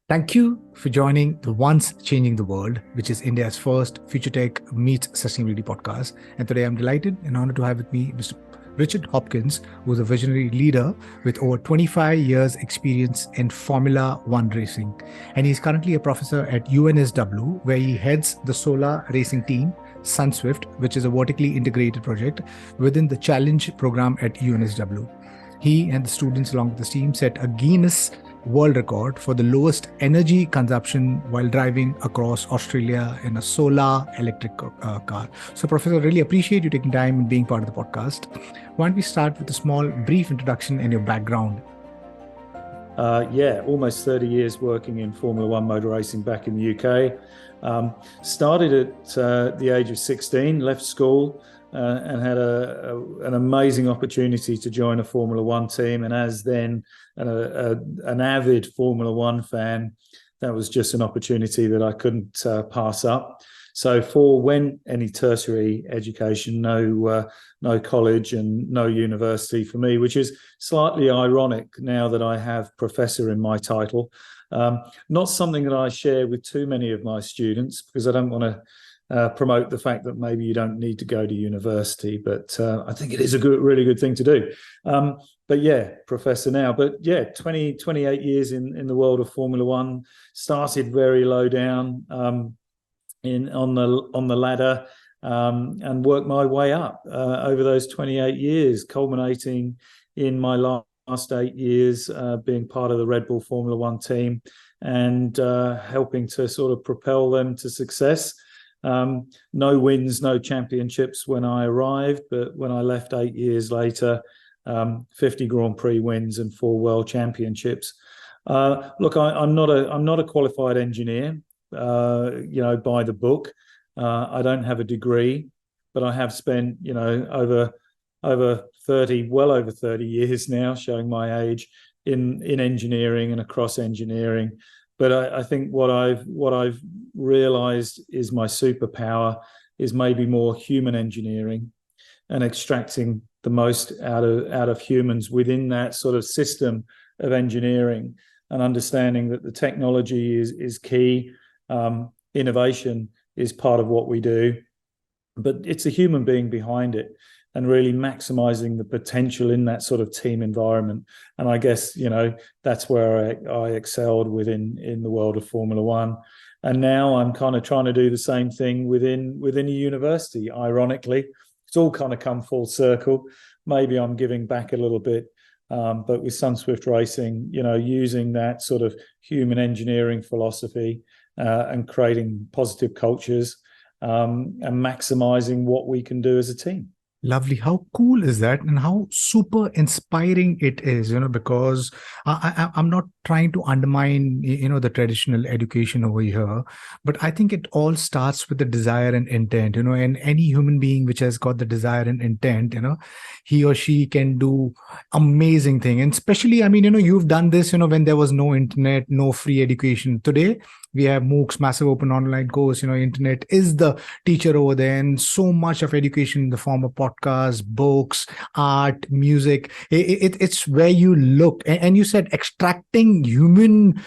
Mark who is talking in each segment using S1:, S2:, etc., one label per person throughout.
S1: Thank you for joining the Once Changing the World, which is India's first Future Tech Meets Sustainability podcast. And today I'm delighted and honored to have with me Mr. Richard Hopkins, who is a visionary leader with over 25 years experience in Formula One racing. And he's currently a professor at UNSW, where he heads the solar racing team, Sunswift, which is a vertically integrated project within the Challenge program at UNSW. He and the students along with his team set a Guinness World Record for the lowest energy consumption while driving across Australia in a solar electric car. So, Professor, really appreciate you taking time and being part of the podcast. Why don't we start with a small, brief introduction and your background?
S2: Almost 30 years working in Formula One motor racing back in the UK. Started at the age of 16, left school, and had an amazing opportunity to join a Formula One team. And as then an avid Formula One fan, that was just an opportunity that I couldn't pass up. So forwent any tertiary education, no college and no university for me, which is slightly ironic now that I have professor in my title. Not something that I share with too many of my students, because I don't want to promote the fact that maybe you don't need to go to university, but I think it is a really good thing to do. But yeah, professor now. But yeah, 28 years in the world of Formula One. Started very low down on the ladder, and worked my way up over those 28 years, culminating in my last 8 years being part of the Red Bull Formula One team and helping to sort of propel them to success. No wins, no championships when I arrived, but when I left 8 years later, 50 Grand Prix wins and 4 World Championships. Look, I'm not a qualified engineer, by the book. I don't have a degree, but I have spent, over 30 years now, showing my age in engineering and across engineering. But I think what I've realized is my superpower is maybe more human engineering and extracting the most out of humans within that sort of system of engineering, and understanding that the technology is key. Innovation is part of what we do, but it's a human being behind it, and really maximizing the potential in that sort of team environment. And I guess, that's where I excelled in the world of Formula One. And now I'm kind of trying to do the same thing within a university. Ironically, it's all kind of come full circle. Maybe I'm giving back a little bit, but with Sunswift Racing, using that sort of human engineering philosophy and creating positive cultures and maximizing what we can do as a team.
S1: Lovely. How cool is that? And how super inspiring it is, because I'm not trying to undermine, the traditional education over here, but I think it all starts with the desire and intent, and any human being which has got the desire and intent, he or she can do amazing thing. And especially, you've done this, when there was no internet, no free education. Today, we have MOOCs, massive open online course, internet is the teacher over there, and so much of education in the form of podcasts, books, art, music. It's where you look. And you said extracting human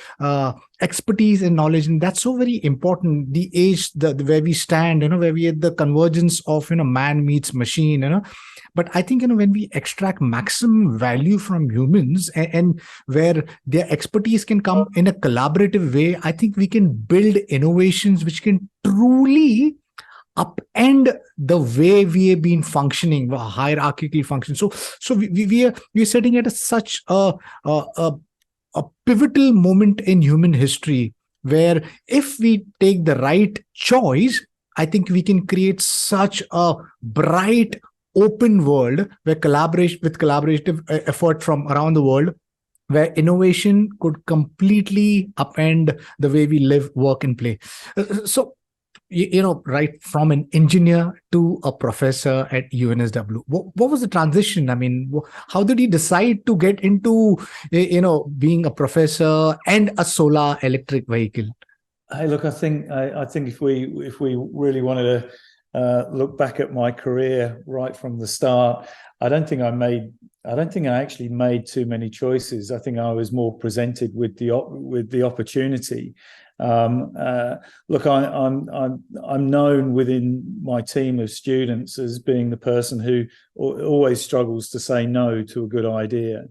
S1: expertise and knowledge, and that's so very important. The age, where we stand, where we at the convergence of, man meets machine, But I think, when we extract maximum value from humans and where their expertise can come in a collaborative way, I think we can build innovations which can truly upend the way we have been functioning, hierarchical function. So we're sitting at such a pivotal moment in human history, where if we take the right choice, I think we can create such a bright, open world where collaborative effort from around the world, where innovation could completely upend the way we live, work, and play. So, right from an engineer to a professor at UNSW, what was the transition? How did you decide to get into, being a professor and a solar electric vehicle?
S2: Hey, look, I think if we really wanted to look back at my career right from the start, I don't think I actually made too many choices. I think I was more presented with the opportunity. Look, I'm known within my team of students as being the person who always struggles to say no to a good idea.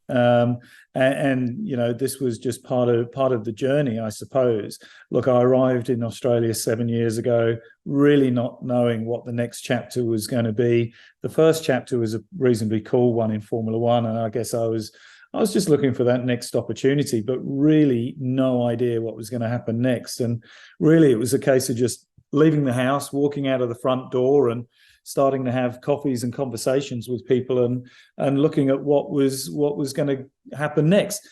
S2: And you know, this was just part of the journey, I suppose. Look, I arrived in Australia 7 years ago, really not knowing what the next chapter was going to be. The first chapter was a reasonably cool one in Formula One, and I guess I was just looking for that next opportunity, but really no idea what was going to happen next. And really, it was a case of just leaving the house, walking out of the front door, and starting to have coffees and conversations with people, and looking at what was going to happen next.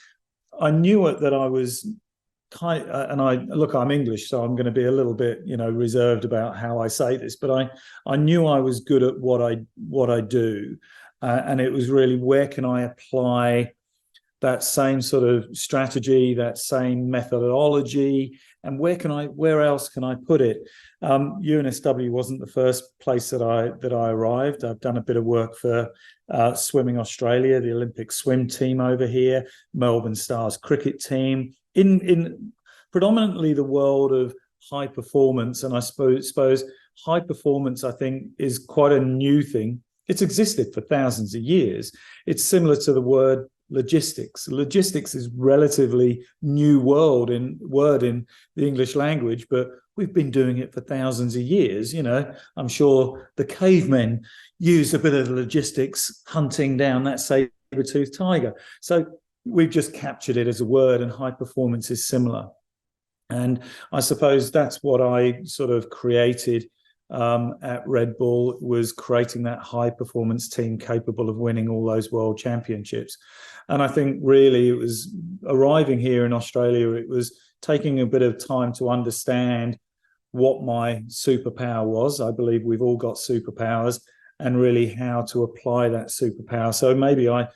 S2: I knew it that I was I'm English, so I'm going to be a little bit, reserved about how I say this, but I knew I was good at what I do, and it was really, where can I apply that same sort of strategy, that same methodology, and where else can I put it? UNSW wasn't the first place that I arrived. I've done a bit of work for Swimming Australia, the Olympic swim team over here, Melbourne Stars cricket team, in predominantly the world of high performance. And I suppose high performance, I think, is quite a new thing. It's existed for thousands of years. It's similar to the word logistics. Logistics is relatively new word in the English language, but we've been doing it for thousands of years. I'm sure the cavemen used a bit of logistics hunting down that saber-toothed tiger. So we've just captured it as a word, and high performance is similar. And I suppose that's what I sort of created at Red Bull, was creating that high performance team capable of winning all those world championships. And I think really it was arriving here in Australia, it was taking a bit of time to understand what my superpower was. I believe we've all got superpowers, and really how to apply that superpower. So maybe I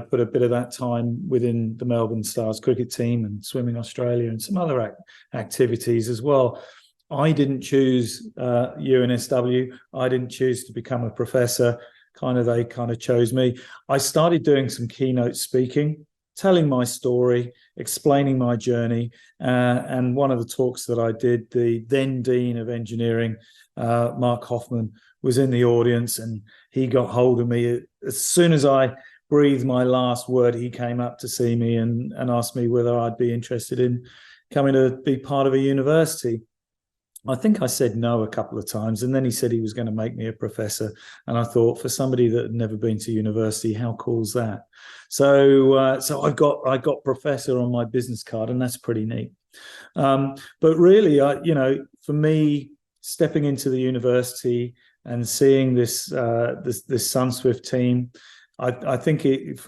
S2: put a bit of that time within the Melbourne Stars cricket team and Swimming Australia and some other activities as well. I didn't choose UNSW. I didn't choose to become a professor. They kind of chose me. I started doing some keynote speaking, telling my story, explaining my journey. And one of the talks that I did, the then Dean of Engineering, Mark Hoffman, was in the audience, and he got hold of me. As soon as I breathed my last word, he came up to see me and asked me whether I'd be interested in coming to be part of a university. I think I said no a couple of times, and then he said he was going to make me a professor. And I thought, for somebody that had never been to university, how cool is that? So I got professor on my business card, and that's pretty neat. But really, for me, stepping into the university and seeing this Sunswift team, I think it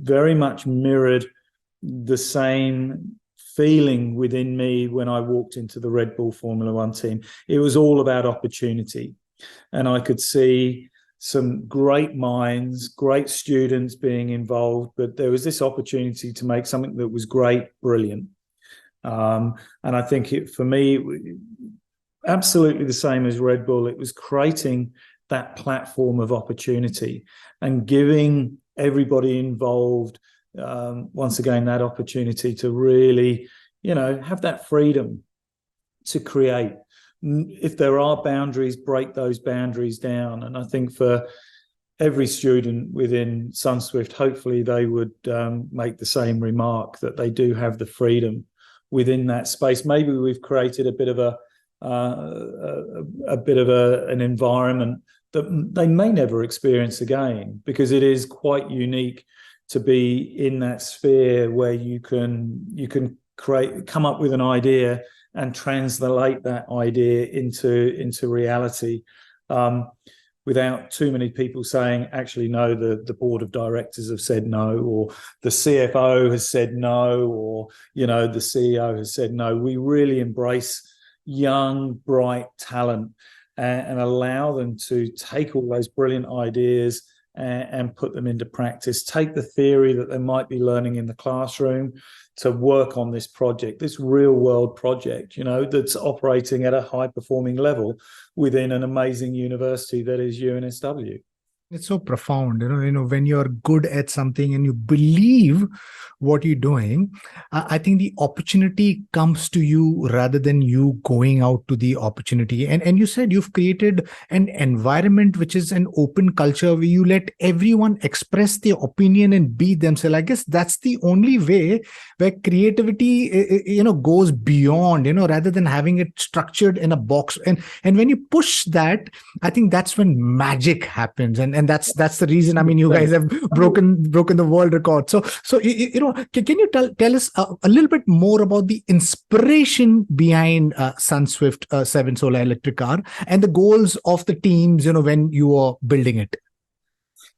S2: very much mirrored the same feeling within me when I walked into the Red Bull Formula One team. It was all about opportunity, and I could see some great minds, great students being involved, but there was this opportunity to make something that was great, brilliant. And I think for me, absolutely the same as Red Bull, it was creating that platform of opportunity and giving everybody involved, once again, that opportunity to really, have that freedom to create. If there are boundaries, break those boundaries down. And I think for every student within Sunswift, hopefully they would make the same remark, that they do have the freedom within that space. Maybe we've created a bit of an environment that they may never experience again, because it is quite unique to be in that sphere where you can come up with an idea and translate that idea into reality, without too many people saying, actually, no, the board of directors have said no, or the CFO has said no, or the CEO has said no. We really embrace young, bright talent and allow them to take all those brilliant ideas and put them into practice. Take the theory that they might be learning in the classroom to work on this project, this real world project, that's operating at a high performing level within an amazing university that is UNSW.
S1: It's so profound, when you're good at something and you believe what you're doing, I think the opportunity comes to you rather than you going out to the opportunity. And you said you've created an environment which is an open culture where you let everyone express their opinion and be themselves. I guess that's the only way where creativity, goes beyond, rather than having it structured in a box. And when you push that, I think that's when magic happens. And that's the reason. I mean, you guys have broken the world record. So can you tell us a little bit more about the inspiration behind Sunswift 7 Solar Electric Car and the goals of the teams, when you are building it?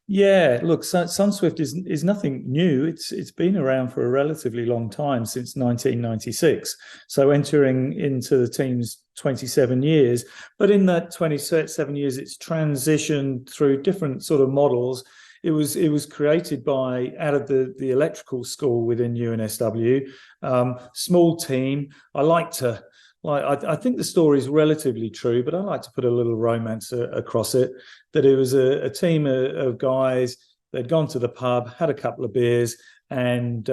S2: Yeah, look, Sunswift is nothing new. It's been around for a relatively long time, since 1996. So entering into the team's 27 years. But in that 27 years, it's transitioned through different sort of models. It was created out of the electrical school within UNSW. Small team. I think the story is relatively true, but I like to put a little romance across it, that it was a team of guys. They'd gone to the pub, had a couple of beers, and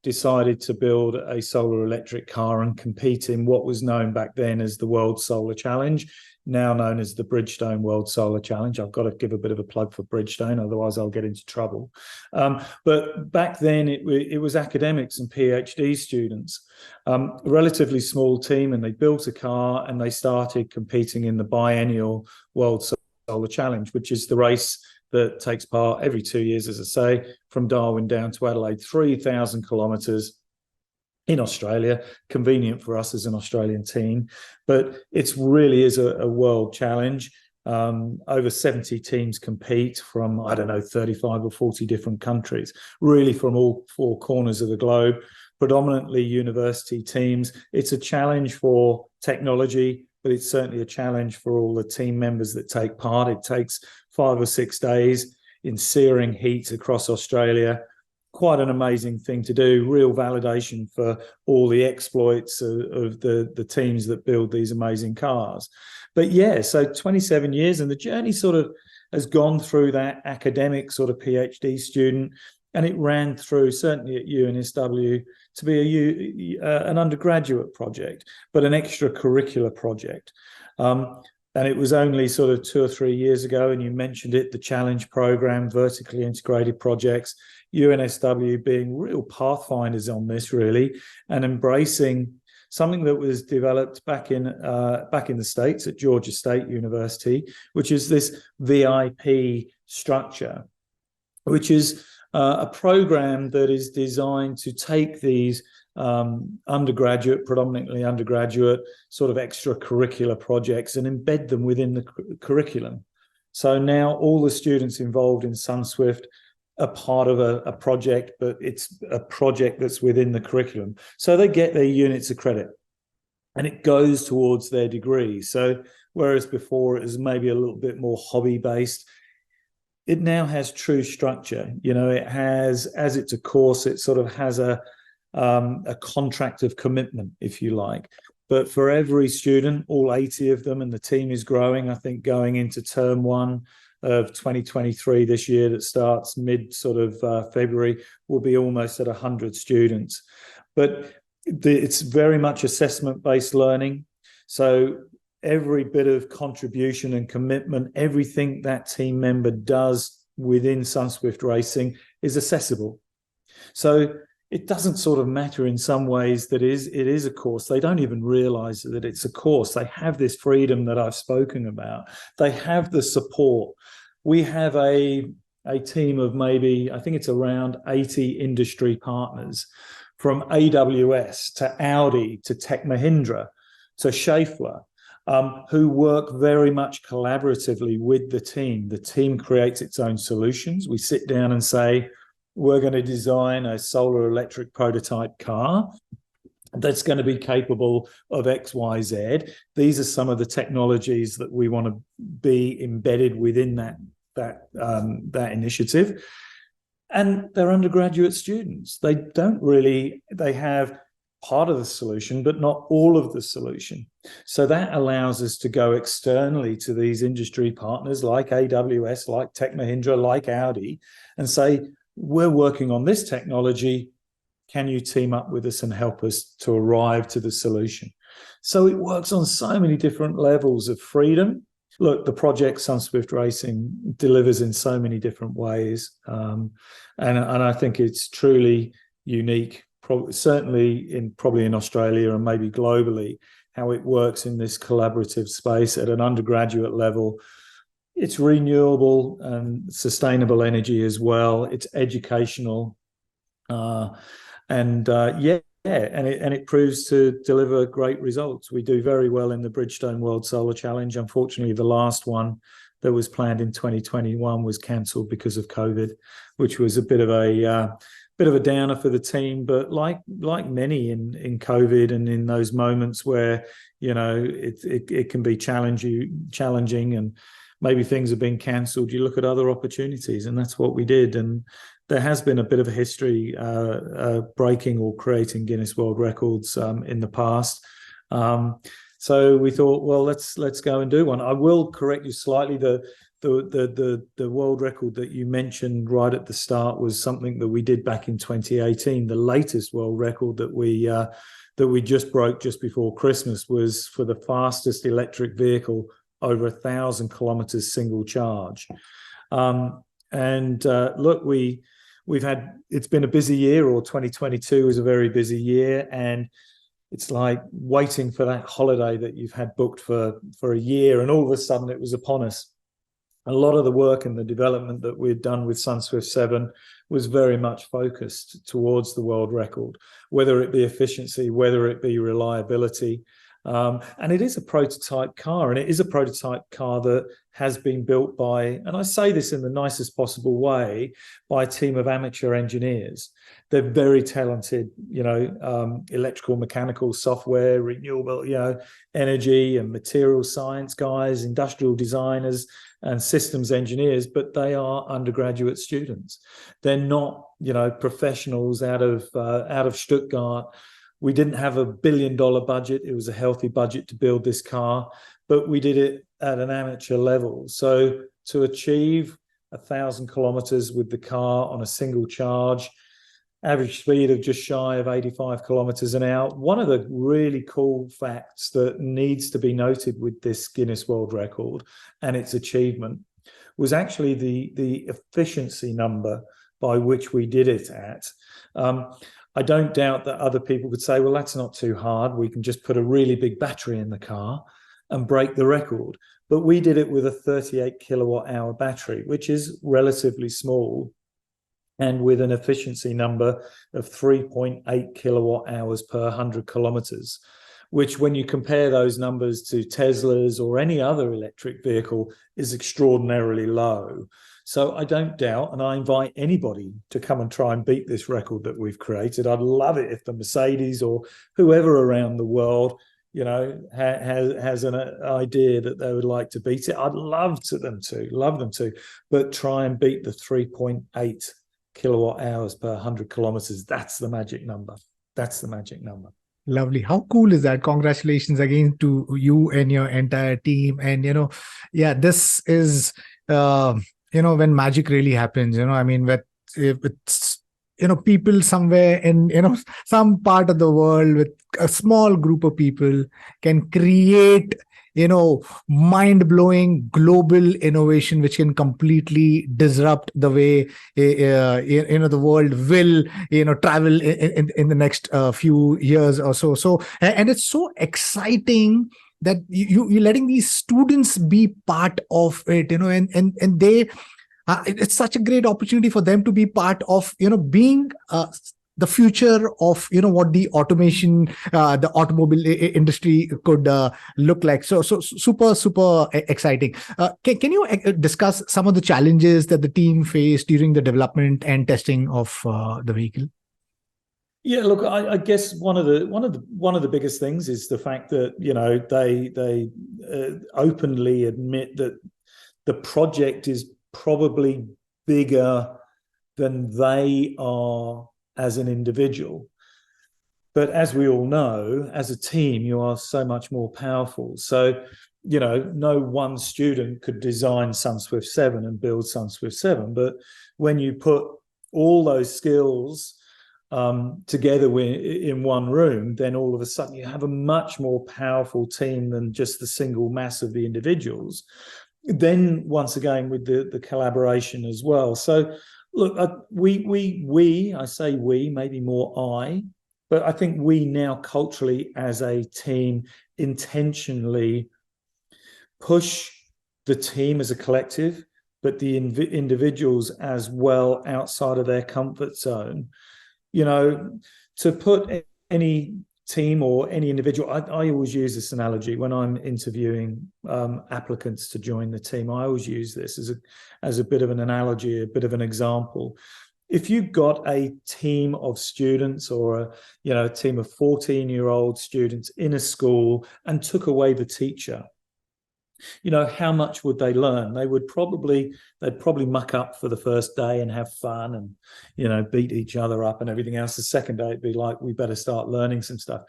S2: decided to build a solar electric car and compete in what was known back then as the World Solar Challenge, now known as the Bridgestone World Solar Challenge. I've got to give a bit of a plug for Bridgestone, otherwise I'll get into trouble. But back then it was academics and PhD students, a relatively small team, and they built a car and they started competing in the biennial World Solar Challenge, which is the race that takes part every 2 years, as I say, from Darwin down to Adelaide, 3,000 kilometres in Australia, convenient for us as an Australian team. But it really is a world challenge. Over 70 teams compete from, 35 or 40 different countries, really from all four corners of the globe, predominantly university teams. It's a challenge for technology, but it's certainly a challenge for all the team members that take part. It takes 5 or 6 days in searing heat across Australia. Quite an amazing thing to do, real validation for all the exploits of the teams that build these amazing cars. But yeah, so 27 years, and the journey sort of has gone through that academic sort of PhD student, and it ran through, certainly at UNSW, to be an undergraduate project, but an extracurricular project. And it was only sort of 2 or 3 years ago, and you mentioned it, the challenge program, vertically integrated projects, UNSW being real pathfinders on this, really, and embracing something that was developed back in the States at Georgia State University, which is this VIP structure, which is a program that is designed to take these predominantly undergraduate sort of extracurricular projects and embed them within the curriculum. So now all the students involved in Sunswift are part of a project, but it's a project that's within the curriculum. So they get their units of credit and it goes towards their degree. So whereas before it was maybe a little bit more hobby-based, it now has true structure. It has, as it's a course, it sort of has a contract of commitment, if you like. But for every student, all 80 of them, and the team is growing, I think going into term 1 of 2023 this year, that starts mid sort of February, will be almost at 100 students. But it's very much assessment-based learning. So every bit of contribution and commitment, everything that team member does within Sunswift Racing is accessible. So it doesn't sort of matter in some ways that it is a course. They don't even realize that it's a course. They have this freedom that I've spoken about. They have the support. We have a team of maybe, I think it's around 80 industry partners, from AWS to Audi to Tech Mahindra to Schaeffler, who work very much collaboratively with the team. The team creates its own solutions. We sit down and say, we're going to design a solar electric prototype car that's going to be capable of X, Y, Z. These are some of the technologies that we want to be embedded within that that initiative. And they're undergraduate students. They have part of the solution, but not all of the solution. So that allows us to go externally to these industry partners like AWS, like Tech Mahindra, like Audi, and say, we're working on this technology. Can you team up with us and help us to arrive to the solution? So it works on so many different levels of freedom. Look, the project Sunswift Racing delivers in so many different ways. And I think it's truly unique, certainly probably in Australia and maybe globally, how it works in this collaborative space at an undergraduate level. It's renewable and sustainable energy as well. It's educational. And it proves to deliver great results. We do very well in the Bridgestone World Solar Challenge. Unfortunately, the last one that was planned in 2021 was cancelled because of COVID, which was a bit of a downer for the team. But like many in COVID and in those moments where it can be challenging and maybe things have been cancelled, you look at other opportunities, and that's what we did. And there has been a bit of a history breaking or creating Guinness World Records in the past. So we thought, well, let's go and do one. I will correct you slightly. The world record that you mentioned right at the start was something that we did back in 2018. The latest world record that we just broke just before Christmas was for the fastest electric vehicle over 1,000 kilometers single charge. Look, it's been a busy year, or 2022 was a very busy year, and it's like waiting for that holiday that you've had booked for a year, and all of a sudden it was upon us. A lot of the work and the development that we'd done with Sunswift 7 was very much focused towards the world record, whether it be efficiency, whether it be reliability. And it is a prototype car, and it is a prototype car that has been built by, and I say this in the nicest possible way, by a team of amateur engineers. They're very talented, electrical, mechanical, software, renewable, energy and material science guys, industrial designers and systems engineers, but they are undergraduate students. They're not, professionals out of Stuttgart. We didn't have $1 billion budget. It was a healthy budget to build this car, but we did it at an amateur level. So to achieve 1,000 kilometers with the car on a single charge, average speed of just shy of 85 kilometers an hour. One of the really cool facts that needs to be noted with this Guinness World Record and its achievement was actually the efficiency number by which we did it at. I don't doubt that other people would say, well, that's not too hard. We can just put a really big battery in the car and break the record. But we did it with a 38 kilowatt hour battery, which is relatively small, and with an efficiency number of 3.8 kilowatt hours per 100 kilometers, which when you compare those numbers to Tesla's or any other electric vehicle is extraordinarily low. So I don't doubt, and I invite anybody to come and try and beat this record that we've created. I'd love it if the Mercedes or whoever around the world, has an idea that they would like to beat it. I'd love them to, but try and beat the 3.8 kilowatt hours per 100 kilometers. That's the magic number.
S1: Lovely. How cool is that? Congratulations again to you and your entire team. And, this is, when magic really happens, it's, people somewhere in, some part of the world with a small group of people can create, mind-blowing global innovation, which can completely disrupt the way, the world will, travel in the next few years or so. And it's so exciting that you're letting these students be part of it, and they, it's such a great opportunity for them to be part of, being the future of, what the automation, the automobile industry could look like. So super exciting. Can you discuss some of the challenges that the team faced during the development and testing of the vehicle?
S2: Yeah, look, I guess one of the biggest things is the fact that they openly admit that the project is probably bigger than they are as an individual. But as we all know, as a team, you are so much more powerful. So, you know, no one student could design Sunswift 7 and build Sunswift 7. But when you put all those skills together in one room, then all of a sudden you have a much more powerful team than just the single mass of the individuals. Then once again with the collaboration as well. So look, I say we, maybe more I, but I think we now culturally as a team intentionally push the team as a collective, but the individuals as well outside of their comfort zone. You know, to put any team or any individual, I always use this analogy when I'm interviewing applicants to join the team. I always use this as a bit of an analogy, a bit of an example. If you've got a team of students or a team of 14-year-old students in a school and took away the teacher, how much would they learn? They'd probably muck up for the first day and have fun and, beat each other up and everything else. The second day, it'd be like, we better start learning some stuff.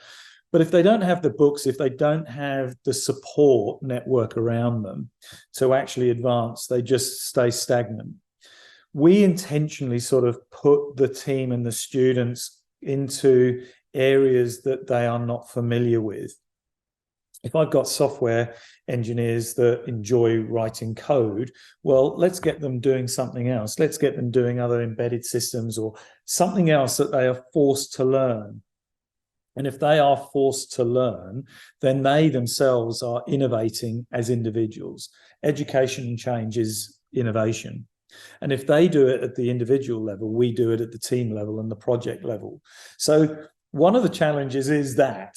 S2: But if they don't have the books, if they don't have the support network around them to actually advance, they just stay stagnant. We intentionally sort of put the team and the students into areas that they are not familiar with. If I've got software engineers that enjoy writing code, well, let's get them doing something else. Let's get them doing other embedded systems or something else that they are forced to learn. And if they are forced to learn, then they themselves are innovating as individuals. Education and change is innovation. And if they do it at the individual level, we do it at the team level and the project level. So one of the challenges is that,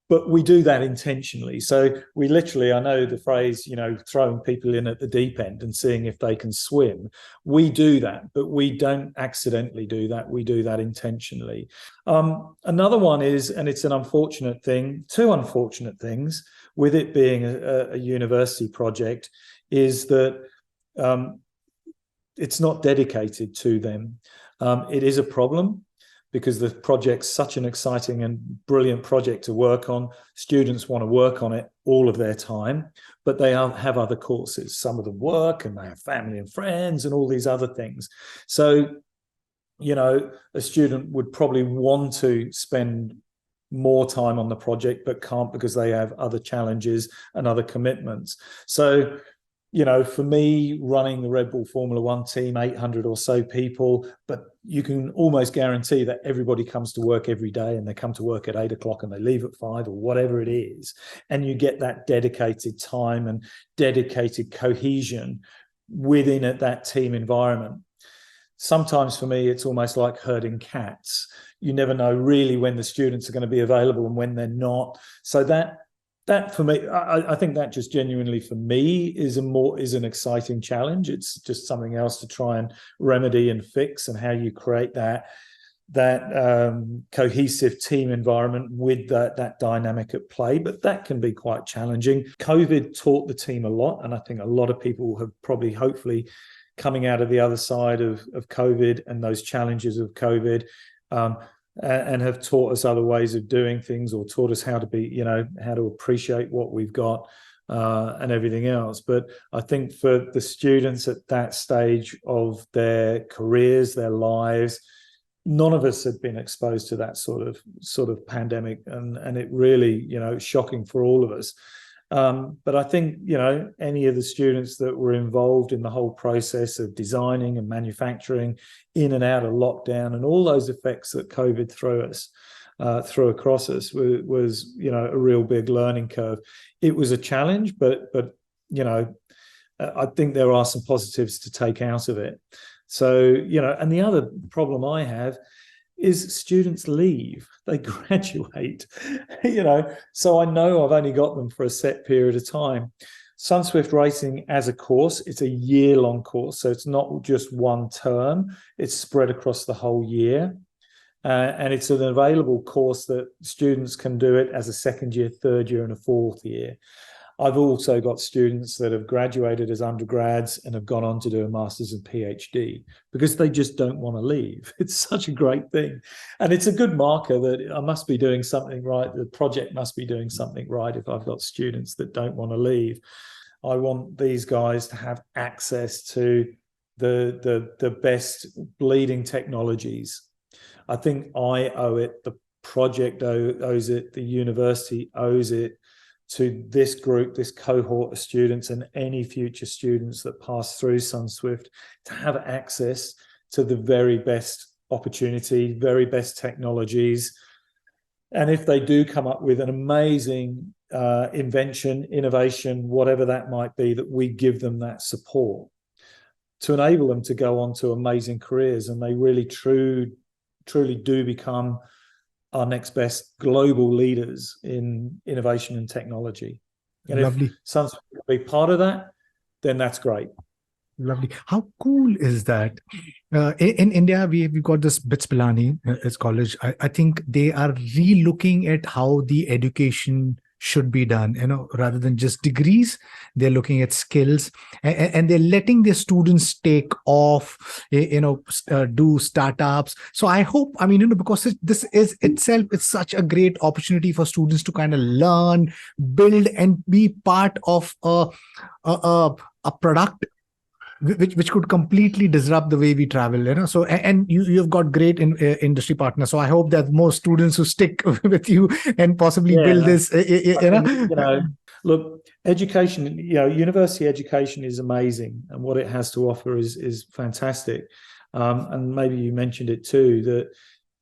S2: but we do that intentionally. So we literally, I know the phrase, throwing people in at the deep end and seeing if they can swim. We do that, but we don't accidentally do that. We do that intentionally. Another one is, and it's an unfortunate thing, two unfortunate things with it being a university project, is that it's not dedicated to them. It is a problem because the project's such an exciting and brilliant project to work on. Students want to work on it all of their time, but they have other courses. Some of them work and they have family and friends and all these other things. So, a student would probably want to spend more time on the project, but can't because they have other challenges and other commitments. So, for me, running the Red Bull Formula One team, 800 or so people, but you can almost guarantee that everybody comes to work every day and they come to work at 8 o'clock and they leave at 5 or whatever it is. And you get that dedicated time and dedicated cohesion within that team environment. Sometimes for me, it's almost like herding cats. You never know really when the students are going to be available and when they're not. So that for me, I think that just genuinely for me is an exciting challenge. It's just something else to try and remedy and fix, and how you create that cohesive team environment with that dynamic at play. But that can be quite challenging. COVID taught the team a lot, and I think a lot of people have probably, hopefully, coming out of the other side of COVID and those challenges of COVID, and have taught us other ways of doing things, or taught us how to be, how to appreciate what we've got and everything else. But I think for the students at that stage of their careers, their lives, none of us had been exposed to that sort of pandemic, and it really, shocking for all of us. But I think, any of the students that were involved in the whole process of designing and manufacturing in and out of lockdown and all those effects that COVID threw across us was a real big learning curve. It was a challenge, but I think there are some positives to take out of it. So, and the other problem I have is students leave, they graduate, so I know I've only got them for a set period of time. Sunswift Racing as a course, it's a year-long course, so it's not just one term, it's spread across the whole year. And it's an available course that students can do it as a second year, third year, and a fourth year. I've also got students that have graduated as undergrads and have gone on to do a master's and PhD because they just don't want to leave. It's such a great thing. And it's a good marker that I must be doing something right. The project must be doing something right if I've got students that don't want to leave. I want these guys to have access to the best bleeding technologies. I think I owe it, the project owes it, the university owes it to this group, this cohort of students, and any future students that pass through Sunswift to have access to the very best opportunity, very best technologies. And if they do come up with an amazing invention, innovation, whatever that might be, that we give them that support to enable them to go on to amazing careers, and they really truly do become our next best global leaders in innovation and technology. And
S1: Lovely.
S2: if Sunswift can be part of that, then that's great.
S1: Lovely. How cool is that? In India, we've got this BITS Pilani, it's college. I think they are re-looking at how the education should be done, rather than just degrees. They're looking at skills, and they're letting their students take off, do startups. So I hope, because this is itself, it's such a great opportunity for students to kind of learn, build, and be part of a product which could completely disrupt the way we travel, so and you've got great industry partners, so I hope that more students who stick with you and possibly build this,
S2: look, education, university education is amazing, and what it has to offer is fantastic. And maybe you mentioned it too,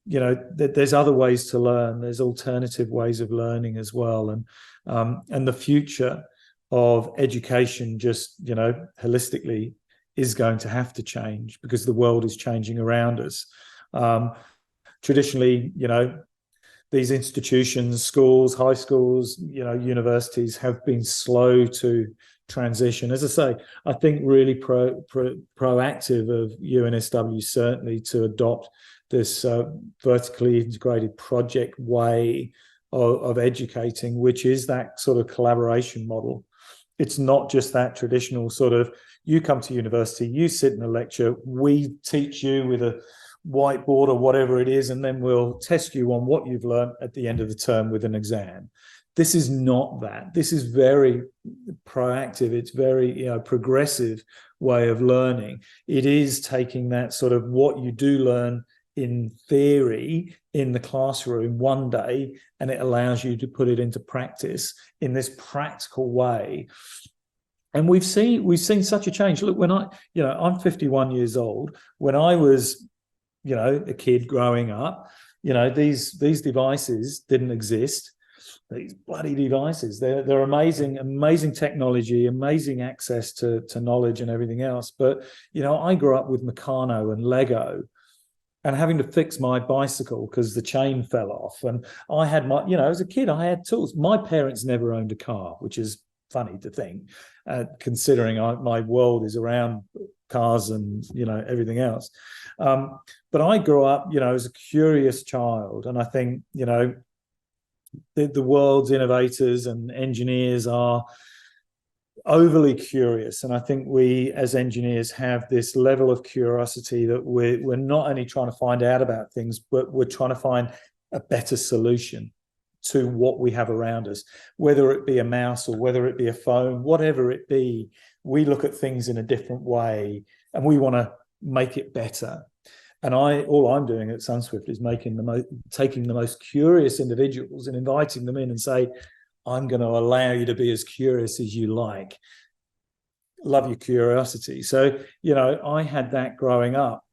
S2: that there's other ways to learn, there's alternative ways of learning as well, and the future of education, just holistically, is going to have to change because the world is changing around us. Traditionally, these institutions, schools, high schools, universities have been slow to transition. As I say, I think really proactive of UNSW certainly to adopt this vertically integrated project way of educating, which is that sort of collaboration model. It's not just that traditional sort of, you come to university, you sit in a lecture, we teach you with a whiteboard or whatever it is, and then we'll test you on what you've learned at the end of the term with an exam. This is not that. This is very proactive. It's very progressive way of learning. It is taking that sort of what you do learn in theory in the classroom one day, and it allows you to put it into practice in this practical way. And we've seen such a change. Look, when I'm 51 years old. When I was, a kid growing up, these devices didn't exist. These bloody devices, they're amazing technology, amazing access to knowledge and everything else. But I grew up with Meccano and Lego, and having to fix my bicycle because the chain fell off. And I had as a kid, I had tools. My parents never owned a car, which is funny to think, considering my world is around cars and everything else. But I grew up, as a curious child, and I think the world's innovators and engineers are overly curious, and I think we as engineers have this level of curiosity that we're not only trying to find out about things, but we're trying to find a better solution to what we have around us, whether it be a mouse or whether it be a phone, whatever it be. We look at things in a different way and we want to make it better. And all I'm doing at Sunswift is taking the most curious individuals and inviting them in and say, I'm going to allow you to be as curious as you like. Love your curiosity. So, I had that growing up.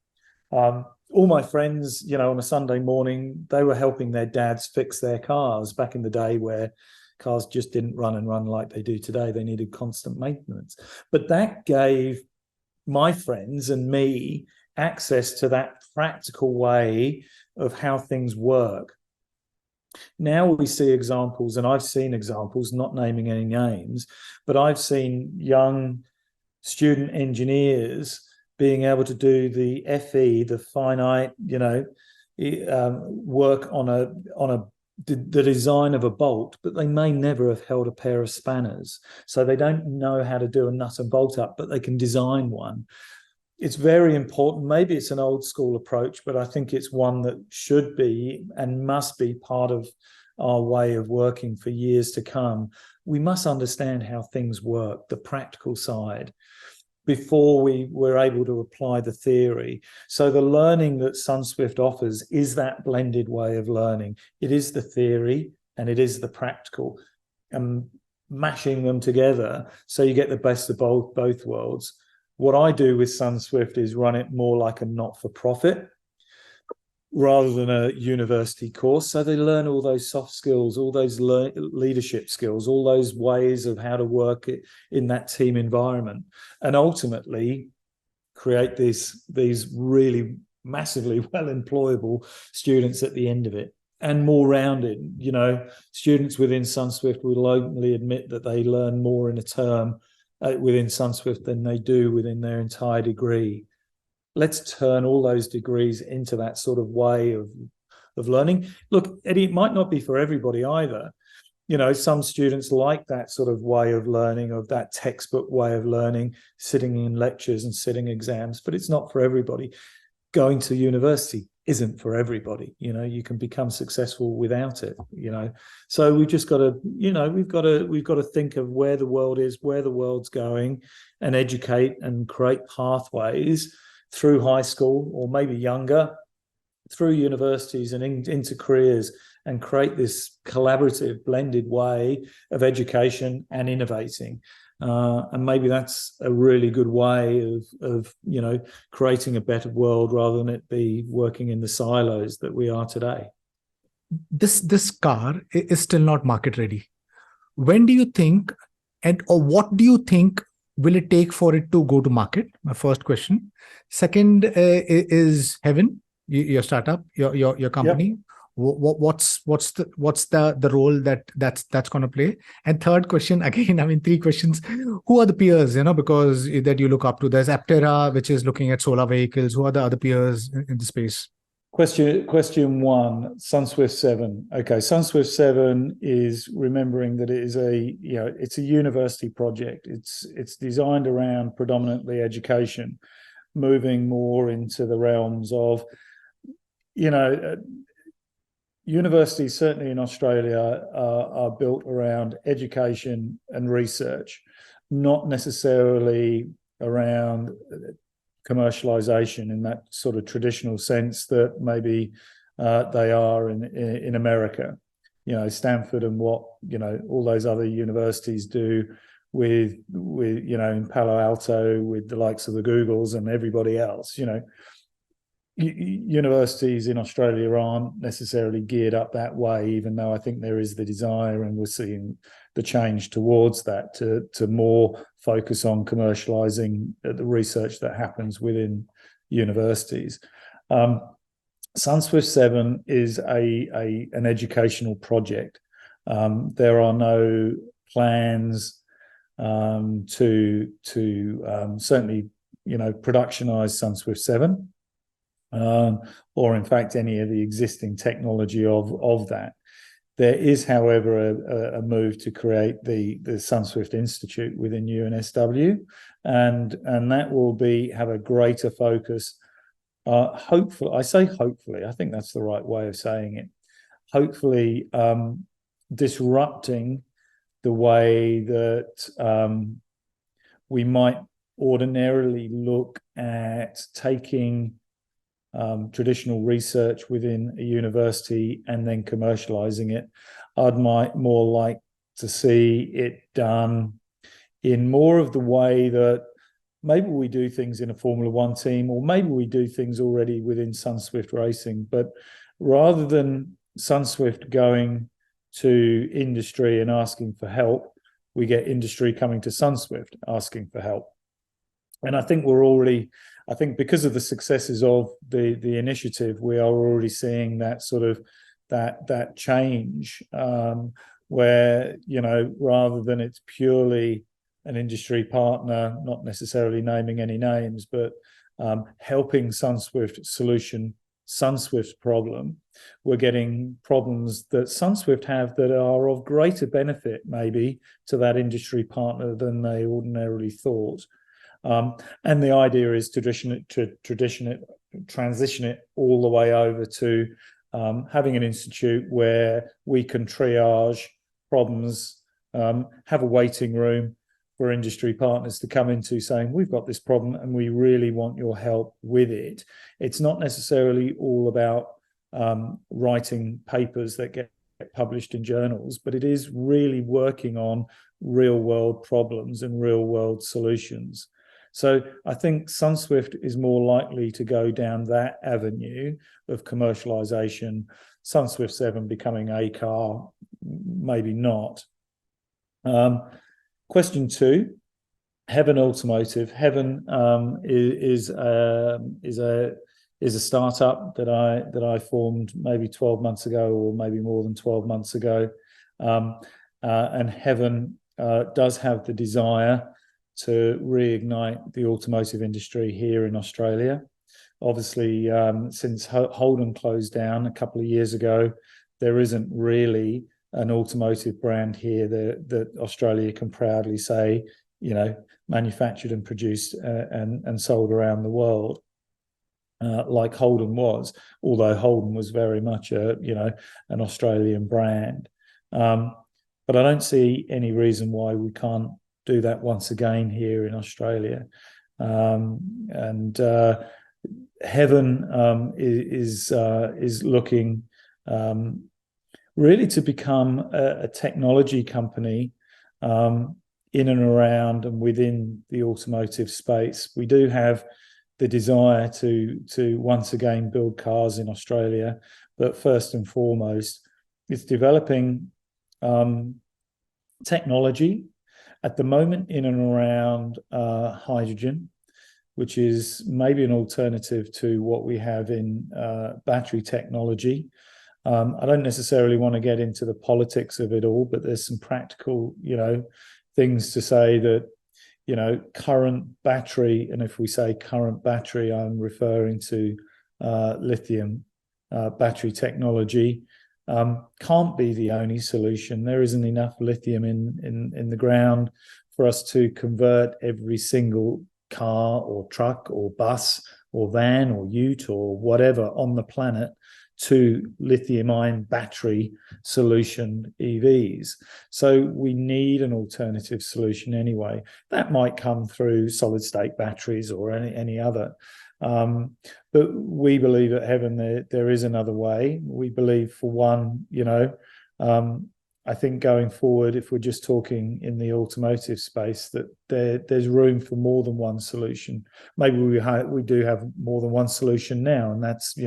S2: All my friends, on a Sunday morning, they were helping their dads fix their cars back in the day where cars just didn't run like they do today. They needed constant maintenance. But that gave my friends and me access to that practical way of how things work. Now we see examples, and I've seen examples, not naming any names, but I've seen young student engineers being able to do the FE, the finite, work on a the design of a bolt, but they may never have held a pair of spanners. So they don't know how to do a nut and bolt up, but they can design one. It's very important. Maybe it's an old school approach, but I think it's one that should be and must be part of our way of working for years to come. We must understand how things work, the practical side, before we were able to apply the theory. So the learning that Sunswift offers is that blended way of learning. It is the theory and it is the practical, and mashing them together so you get the best of both worlds. What I do with Sunswift is run it more like a not-for-profit rather than a university course. So they learn all those soft skills, all those leadership skills, all those ways of how to work in that team environment, and ultimately create these really massively well-employable students at the end of it, and more rounded. You know, students within Sunswift will openly admit that they learn more in a term within Sunswift than they do within their entire degree. Let's turn all those degrees into that sort of way of learning. Look, Eddie, it might not be for everybody either. You know, some students like that sort of way of learning, of that textbook way of learning, sitting in lectures and sitting exams, but it's not for everybody. Going to university isn't for everybody. You know, you can become successful without it, you know. So we've just got to, you know, we've got to think of where the world is, where the world's going, and educate and create pathways through high school, or maybe younger, through universities and into careers, and create this collaborative, blended way of education and innovating. And maybe that's a really good way of you know, creating a better world rather than it be working in the silos that we are today.
S1: This car is still not market ready. When do you think, or what do you think will it take for it to go to market? My first question. Second is Hevn, your startup, your company. Yep. What's the role that's going to play? And third question, again, I mean, three questions. Who are the peers, you know, because that you look up to? There's Aptera, which is looking at solar vehicles. Who are the other peers in the space?
S2: Question one, Sunswift 7. Okay, Sunswift 7 is, remembering that it is it's a university project. It's designed around predominantly education, moving more into the realms of, you know, universities, certainly in Australia, are built around education and research, not necessarily around commercialization in that sort of traditional sense that maybe they are in America. You know, Stanford and what, you know, all those other universities do with you know, in Palo Alto, with the likes of the Googles and everybody else. You know, universities in Australia aren't necessarily geared up that way, even though I think there is the desire, and we're seeing the change towards that, to more focus on commercializing the research that happens within universities. Sunswift 7 is an educational project. There are no plans to certainly, you know, productionize Sunswift 7. Or in fact any of the existing technology of that. There is, however, a move to create the Sunswift Institute within UNSW, and that will have a greater focus. Hopefully, I say hopefully, I think that's the right way of saying it. Hopefully, disrupting the way that we might ordinarily look at taking traditional research within a university and then commercializing it. I'd more like to see it done in more of the way that maybe we do things in a Formula One team, or maybe we do things already within Sunswift Racing. But rather than Sunswift going to industry and asking for help, we get industry coming to Sunswift asking for help. And I think because of the successes of the initiative, we are already seeing that sort of that change, where, you know, rather than it's purely an industry partner, not necessarily naming any names, but helping Sunswift solution Sunswift's problem. We're getting problems that Sunswift have that are of greater benefit maybe to that industry partner than they ordinarily thought. And the idea is to transition it all the way over to having an institute where we can triage problems, have a waiting room for industry partners to come into saying, we've got this problem and we really want your help with it. It's not necessarily all about writing papers that get published in journals, but it is really working on real world problems and real world solutions. So I think Sunswift is more likely to go down that avenue of commercialization. Sunswift 7 becoming a car, maybe not. Question 2, Hevn Automotive. Hevn is a startup that I formed maybe 12 months ago, or maybe more than 12 months ago. And Hevn does have the desire to reignite the automotive industry here in Australia. Obviously, since Holden closed down a couple of years ago, there isn't really an automotive brand here that Australia can proudly say, manufactured and produced and sold around the world, like Holden was, although Holden was very much an Australian brand. But I don't see any reason why we can't do that once again here in Australia. And Hevn is looking really to become a technology company in and around and within the automotive space. We do have the desire to once again build cars in Australia, but first and foremost, it's developing technology at the moment in and around hydrogen, which is maybe an alternative to what we have in battery technology. I don't necessarily want to get into the politics of it all, but there's some practical, things to say that, current battery, and if we say current battery, I'm referring to lithium battery technology, can't be the only solution. There isn't enough lithium in the ground for us to convert every single car or truck or bus or van or ute or whatever on the planet to lithium-ion battery solution EVs. So we need an alternative solution anyway. That might come through solid-state batteries or any other. But we believe at Hevn there is another way. We believe, for one, I think going forward, if we're just talking in the automotive space, that there's room for more than one solution. Maybe we do have more than one solution now, and that's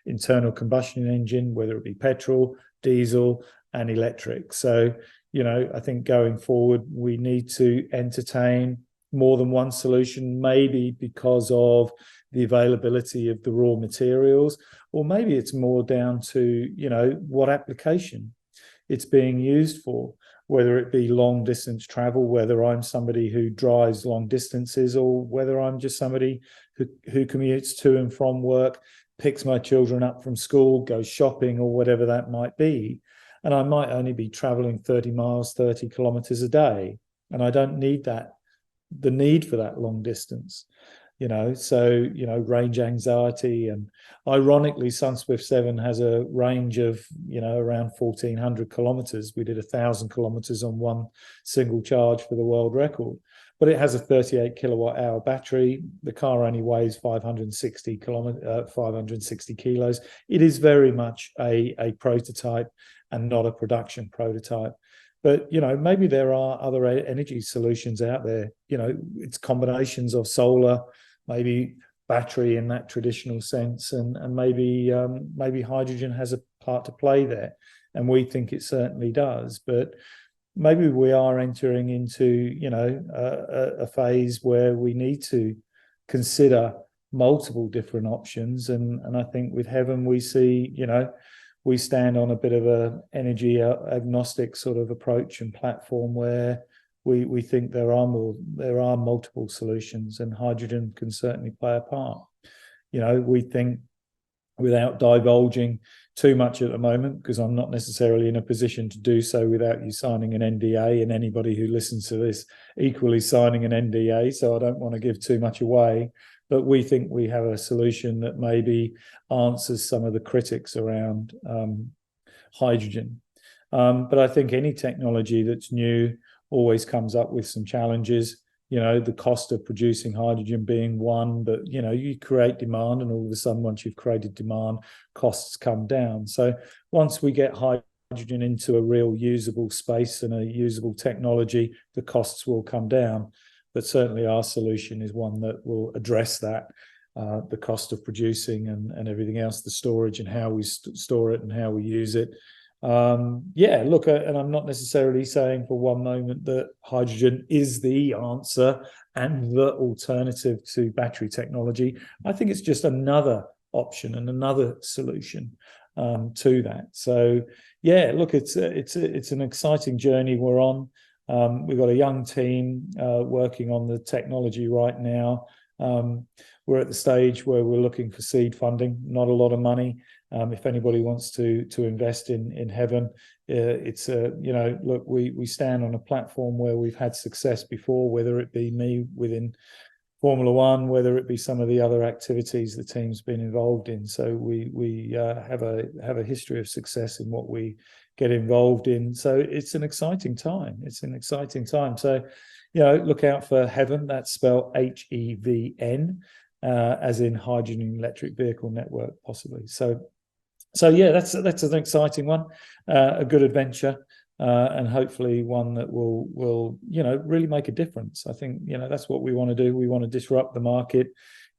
S2: internal combustion engine, whether it be petrol, diesel, and electric. So I think going forward we need to entertain more than one solution, maybe because of the availability of the raw materials, or maybe it's more down to what application it's being used for, whether it be long distance travel, whether I'm somebody who drives long distances, or whether I'm just somebody who commutes to and from work, picks my children up from school, goes shopping, or whatever that might be. And I might only be traveling 30 miles, 30 kilometers a day. And I don't need the need for that long distance. Range anxiety. And ironically, Sunswift 7 has a range of, around 1,400 kilometers. We did 1,000 kilometers on one single charge for the world record. But it has a 38 kilowatt hour battery. The car only weighs 560 kilos. It is very much a prototype and not a production prototype. But, maybe there are other energy solutions out there. It's combinations of solar, maybe battery in that traditional sense, and maybe hydrogen has a part to play there. And we think it certainly does. But maybe we are entering into, a phase where we need to consider multiple different options. And I think with Hevn, we see, we stand on a bit of a energy agnostic sort of approach and platform where we think there are multiple solutions, and hydrogen can certainly play a part. We think without divulging too much at the moment, because I'm not necessarily in a position to do so without you signing an NDA, and anybody who listens to this equally signing an NDA. So I don't want to give too much away, but we think we have a solution that maybe answers some of the critics around hydrogen. But I think any technology that's new always comes up with some challenges. The cost of producing hydrogen being one, but you create demand, and all of a sudden, once you've created demand, costs come down. So once we get hydrogen into a real usable space and a usable technology, the costs will come down. But certainly our solution is one that will address that, the cost of producing and everything else, the storage and how we store it and how we use it. Look, and I'm not necessarily saying for one moment that hydrogen is the answer and the alternative to battery technology. I think it's just another option and another solution to that. So look, it's an exciting journey we're on. We've got a young team working on the technology right now. We're at the stage where we're looking for seed funding, not a lot of money. If anybody wants to invest in Hevn, it's look, we stand on a platform where we've had success before, whether it be me within Formula One, whether it be some of the other activities the team's been involved in. So we have a history of success in what we get involved in. So it's an exciting time. So look out for Hevn. That's spelled HEVN, as in Hydrogen Electric Vehicle Network, possibly. So that's an exciting one, a good adventure, and hopefully one that will really make a difference. I think that's what we want to do. We want to disrupt the market.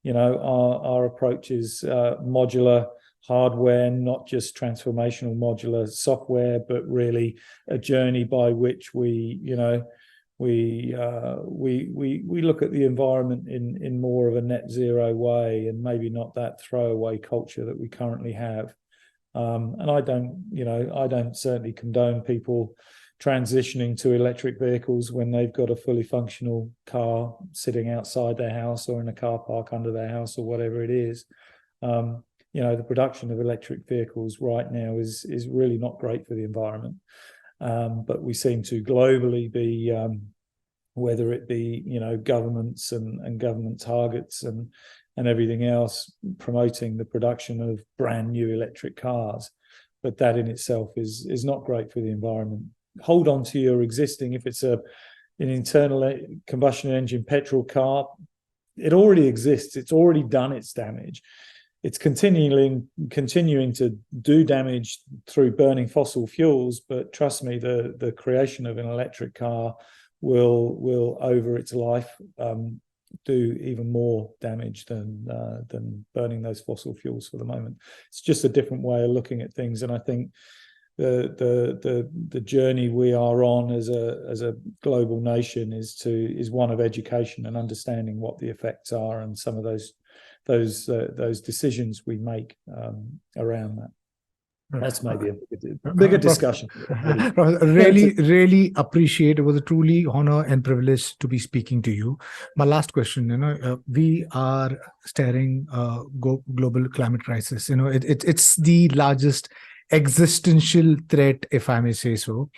S2: Our approach is modular hardware, not just transformational modular software, but really a journey by which we look at the environment in more of a net zero way, and maybe not that throwaway culture that we currently have. And I don't certainly condone people transitioning to electric vehicles when they've got a fully functional car sitting outside their house or in a car park under their house or whatever it is. The production of electric vehicles right now is really not great for the environment. But we seem to globally be, whether it be governments and government targets and everything else, promoting the production of brand new electric cars, but that in itself is not great for the environment. Hold on to your existing. If it's an internal combustion engine petrol car, it already exists. It's already done its damage. It's continuing to do damage through burning fossil fuels, but trust me, the creation of an electric car will over its life do even more damage than burning those fossil fuels for the moment. It's just a different way of looking at things, and I think the journey we are on as a global nation is one of education and understanding what the effects are and some of those decisions we make around that. That's maybe a bigger discussion.
S1: Really appreciate. It was a truly honor and privilege to be speaking to you. My last question, we are staring global climate crisis. It's the largest existential threat, if I may say so.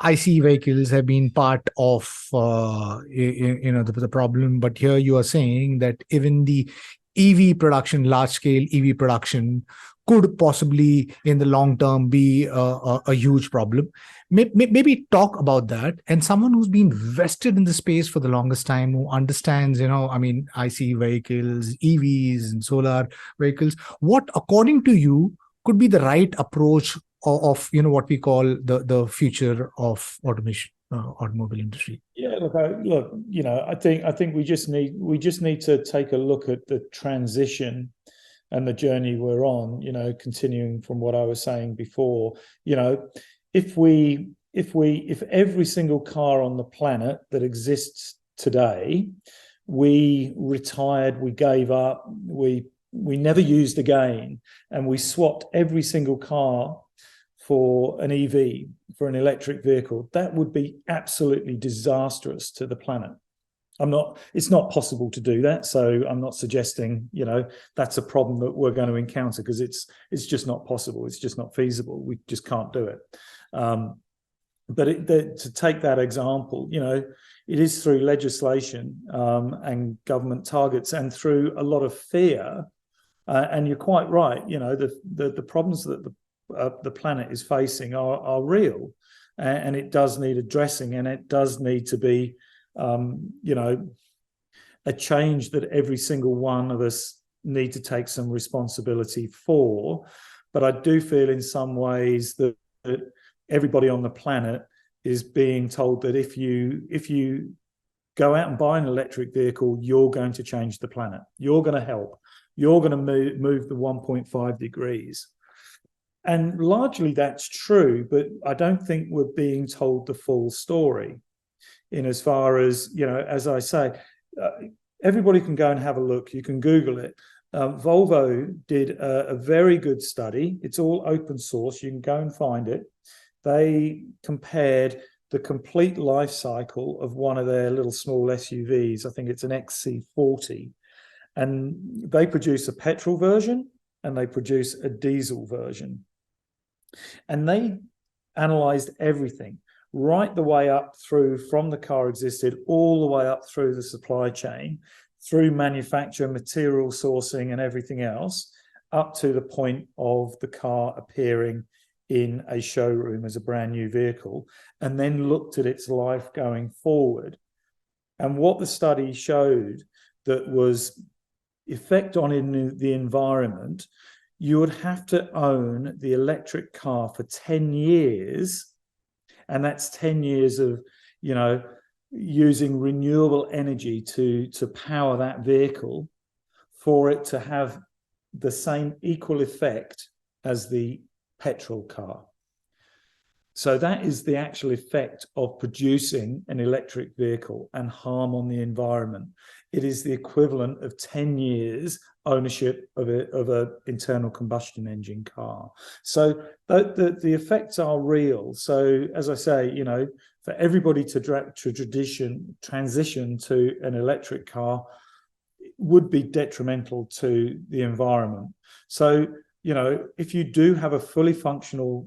S1: IC vehicles have been part of the problem, but here you are saying that even the EV production, large scale EV production, could possibly in the long term be a huge problem. Maybe talk about that. And someone who's been vested in the space for the longest time, who understands, IC vehicles, EVs and solar vehicles, what, according to you, could be the right approach of what we call the future of automation, automobile industry?
S2: Yeah, look, I think we just need to take a look at the transition and the journey we're on. Continuing from what I was saying before, if every single car on the planet that exists today, we retired, we gave up, we never used again, and we swapped every single car for an EV, for an electric vehicle, that would be absolutely disastrous to the planet. It's not possible to do that. So I'm not suggesting, that's a problem that we're going to encounter, because it's just not possible. It's just not feasible. We just can't do it. But to take that example, it is through legislation and government targets and through a lot of fear. And you're quite right. The problems that the planet is facing are real, and it does need addressing, and it does need to be a change that every single one of us need to take some responsibility for. But I do feel in some ways that everybody on the planet is being told that if you go out and buy an electric vehicle, you're going to change the planet. You're going to help. You're going to move the 1.5 degrees. And largely that's true, but I don't think we're being told the full story. In as far as, as I say, everybody can go and have a look. You can Google it. Volvo did a very good study. It's all open source. You can go and find it. They compared the complete life cycle of one of their little small SUVs. I think it's an XC40. And they produce a petrol version and they produce a diesel version. And they analyzed everything right the way up through, from the car existed all the way up through the supply chain, through manufacture, material sourcing and everything else, up to the point of the car appearing in a showroom as a brand new vehicle, and then looked at its life going forward. And what the study showed that was effect on the environment, you would have to own the electric car for 10 years. And that's 10 years of, using renewable energy to power that vehicle for it to have the same equal effect as the petrol car. So that is the actual effect of producing an electric vehicle and harm on the environment. It is the equivalent of 10 years ownership of an internal combustion engine car. So the effects are real. So as I say, for everybody to transition to an electric car would be detrimental to the environment. So, if you do have a fully functional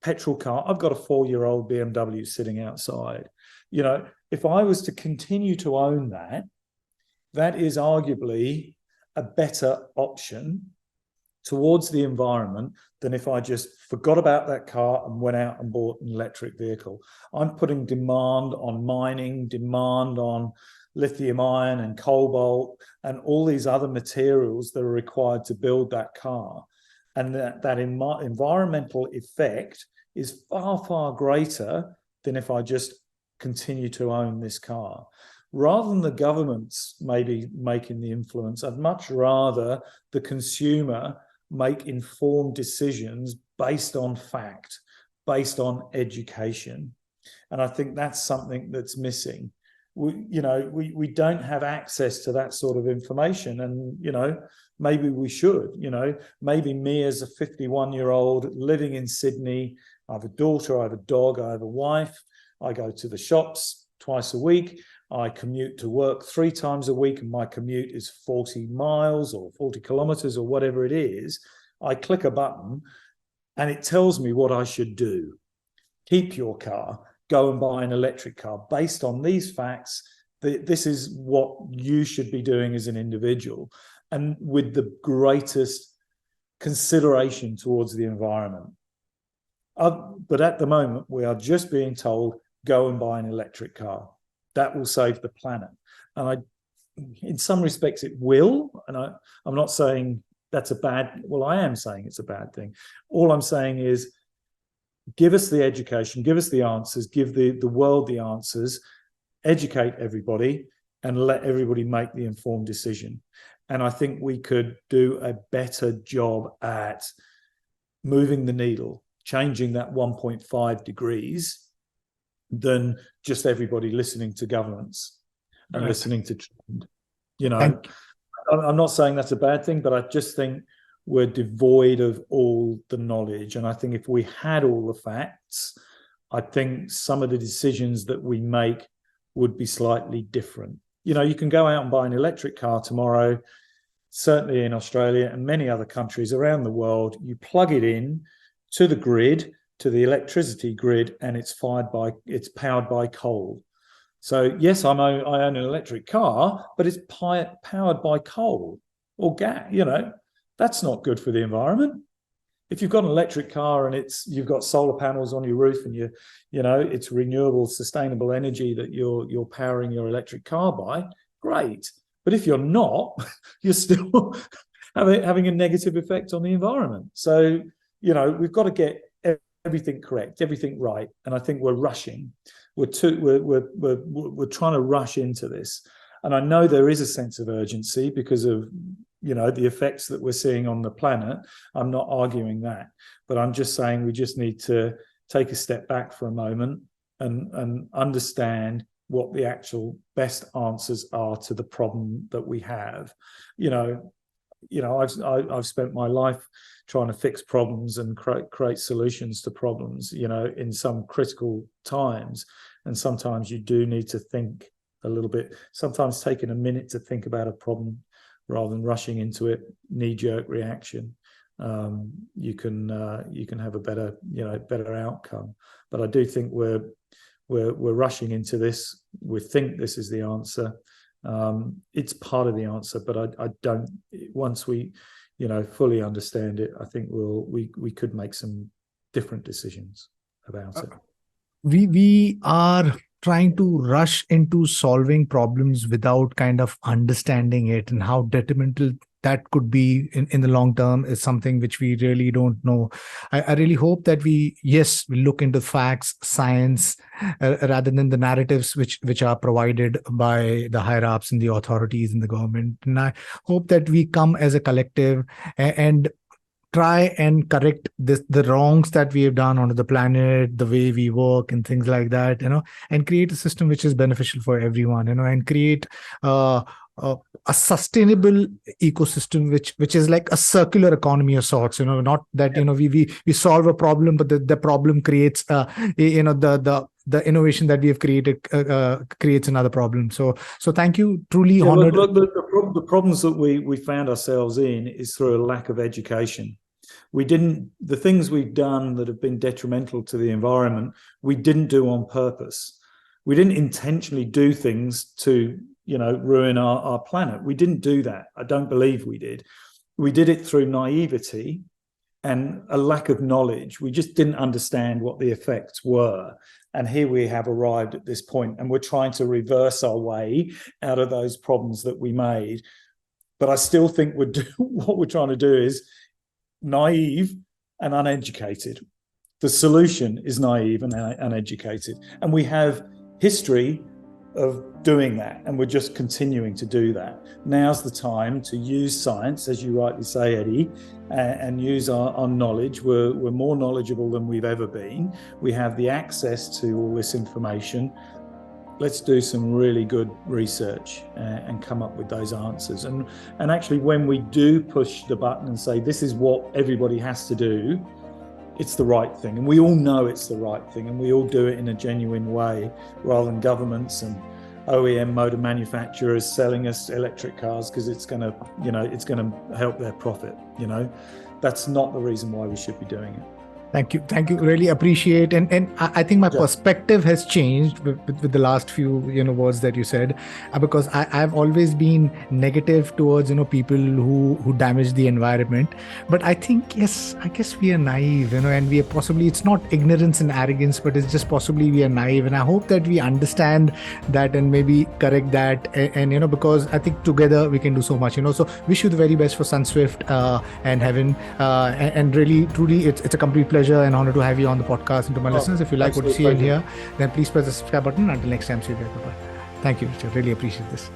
S2: petrol car, I've got a 4-year-old BMW sitting outside. If I was to continue to own that, that is arguably a better option towards the environment than if I just forgot about that car and went out and bought an electric vehicle. I'm putting demand on mining, demand on lithium ion and cobalt and all these other materials that are required to build that car. And that environmental effect is far, far greater than if I just continue to own this car. Rather than the governments maybe making the influence, I'd much rather the consumer make informed decisions based on fact, based on education. And I think that's something that's missing. We don't have access to that sort of information. And, maybe we should, maybe me as a 51-year-old living in Sydney, I have a daughter, I have a dog, I have a wife, I go to the shops twice a week, I commute to work 3 times a week, and my commute is 40 miles or 40 kilometers or whatever it is. I click a button and it tells me what I should do. Keep your car, go and buy an electric car. Based on these facts, this is what you should be doing as an individual, and with the greatest consideration towards the environment. But at the moment, we are just being told, go and buy an electric car. That will save the planet. And in some respects, it will. And I'm not saying that's a bad, well, I am saying it's a bad thing. All I'm saying is, give us the education, give us the answers, give the world the answers, educate everybody, and let everybody make the informed decision. And I think we could do a better job at moving the needle, changing that 1.5 degrees, than just everybody listening to governments and listening to trend. I'm not saying that's a bad thing, but I just think we're devoid of all the knowledge. And I think if we had all the facts, I think some of the decisions that we make would be slightly different. You can go out and buy an electric car tomorrow, certainly in Australia and many other countries around the world. You plug it in to the grid, to the electricity grid, and it's powered by coal. So yes, I own an electric car, but it's powered by coal or gas. That's not good for the environment. If you've got an electric car and you've got solar panels on your roof and it's renewable, sustainable energy that you're powering your electric car by, great. But if you're not, you're still having a negative effect on the environment. So, we've got to get everything correct, everything right. And I think we're rushing. We're trying to rush into this. And I know there is a sense of urgency because of the effects that we're seeing on the planet. I'm not arguing that, but I'm just saying we just need to take a step back for a moment and understand what the actual best answers are to the problem that we have. I've spent my life trying to fix problems and create solutions to problems, in some critical times. And sometimes you do need to think a little bit, sometimes taking a minute to think about a problem rather than rushing into it, knee-jerk reaction. You can have a better outcome. But I do think we're rushing into this. We think this is the answer. It's part of the answer, but I don't. Once we, fully understand it, I think we could make some different decisions about it.
S1: We are trying to rush into solving problems without kind of understanding it, and how detrimental that could be in the long term is something which we really don't know. I really hope that we look into facts, science, rather than the narratives which are provided by the higher ups and the authorities in the government. And I hope that we come as a collective and try and correct the wrongs that we have done onto the planet, the way we work and things like that, and create a system which is beneficial for everyone, and create a sustainable ecosystem which is like a circular economy of sorts, not that we solve a problem, but the problem creates the innovation that we have created creates another problem. So thank you, truly honored.
S2: The problems that we found ourselves in is through a lack of education. The things we've done that have been detrimental to the environment, we didn't do on purpose. We didn't intentionally do things to ruin our planet. We didn't do that. I don't believe we did. We did it through naivety and a lack of knowledge. We just didn't understand what the effects were. And here we have arrived at this point, and we're trying to reverse our way out of those problems that we made. But I still think what we're trying to do is naive and uneducated. The solution is naive and uneducated. And we have history of doing that, and we're just continuing to do that. Now's the time to use science, as you rightly say, Eddie, and use our knowledge. We're more knowledgeable than we've ever been. We have the access to all this information. Let's do some really good research and come up with those answers. And actually, when we do push the button and say, this is what everybody has to do, it's the right thing. And we all know it's the right thing, and we all do it in a genuine way, rather than governments and OEM motor manufacturers selling us electric cars because it's going to help their profit. That's not the reason why we should be doing it.
S1: Thank you. Really appreciate. And I think my perspective has changed with the last few, words that you said, because I've always been negative towards, people who damage the environment. But I think, I guess we are naive, and we are possibly, it's not ignorance and arrogance, but it's just possibly we are naive. And I hope that we understand that and maybe correct that. And because I think together we can do so much, So wish you the very best for Sunswift and Hevn. And really, truly, it's a complete pleasure and honor to have you on the podcast. And to my listeners, if you like what you see and hear, then please press the subscribe button. Until next time, see you guys. Bye-bye. Thank you, Richard. Really appreciate this.